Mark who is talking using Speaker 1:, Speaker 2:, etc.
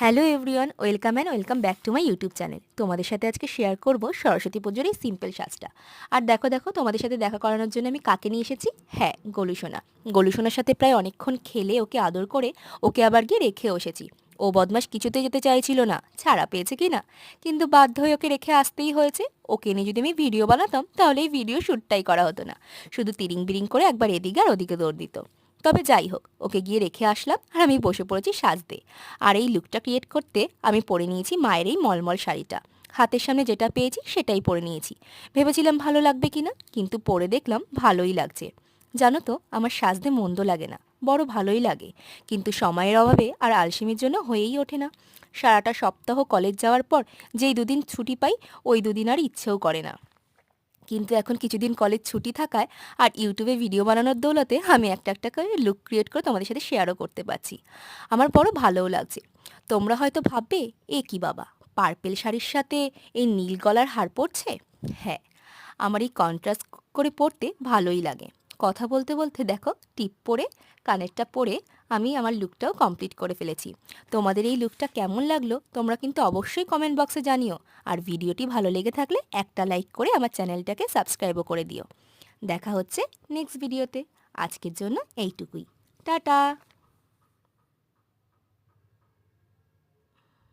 Speaker 1: Hello everyone, welcome back to my YouTube channel. তোমাদের সাথে আজকে শেয়ার করব সরস্বতী পুজোর এই সিম্পল সাজটা। আর দেখো দেখো তোমাদের সাথে দেখা করানোর জন্য আমি কাকে নিয়ে এসেছি। হ্যাঁ, গোলুসোনা। গোলুসোনার সাথে প্রায় অনেকক্ষণ খেলে ওকে আদর করে ওকে আবার গিয়ে রেখেও এসেছি। ও বদমাস কিছুতেই যেতে চাইছিল না, ছাড়া পেয়েছে কি না, কিন্তু বাধ্য হয়ে ওকে রেখে আসতেই হয়েছে। ওকে নিয়ে যদি আমি ভিডিও বানাতাম তাহলে এই ভিডিও শ্যুটটাই করা হতো না, শুধু তিরিং বিরিং করে একবার এদিকে আর ওদিকে দৌড় দিত। তবে যাই হোক, ওকে গিয়ে রেখে আসলাম আর আমি বসে পড়েছি সাজতে। আর এই লুকটা ক্রিয়েট করতে আমি পরে নিয়েছি মায়ের এই মলমল শাড়িটা। হাতের সামনে যেটা পেয়েছি সেটাই পরে নিয়েছি। ভেবেছিলাম ভালো লাগবে কিনা, কিন্তু পরে দেখলাম ভালোই লাগছে। জানো তো, আমার সাজতে মন্দ লাগে না, বড় ভালোই লাগে। কিন্তু সময়ের অভাবে আর আলসেমির জন্য হয়েই ওঠে না। সারাটা সপ্তাহ কলেজ যাওয়ার পর যেই দুদিন ছুটি পাই, ওই দুদিন আর ইচ্ছেও করে না। কিন্তু এখন কিছুদিন কলেজ ছুটি থাকায় আর ইউটিউবে ভিডিও বানানোর দৌলতে আমি একটা একটা করে লুক ক্রিয়েট করে তোমাদের সাথে শেয়ারও করতে পারছি। আমার বড় ভালোও লাগছে। তোমরা হয়তো ভাববে, এ কি বাবা, পার্পেল শাড়ির সাথে এই নীল গলার হার পরছে। হ্যাঁ, আমার এই কন্ট্রাস্ট করে পরতে ভালোই লাগে। কথা বলতে বলতে দেখো টিপ পরে, কানেরটা পরে আমি আমার লুকটাও কমপ্লিট করে ফেলেছি। তোমাদের এই লুকটা কেমন লাগলো তোমরা কিন্তু অবশ্যই কমেন্ট বক্সে জানিও। আর ভিডিওটি ভালো লেগে থাকলে একটা লাইক করে আমার চ্যানেলটাকে সাবস্ক্রাইবও করে দিও। দেখা হচ্ছে নেক্সট ভিডিওতে। আজকের জন্য এইটুকুই। টাটা।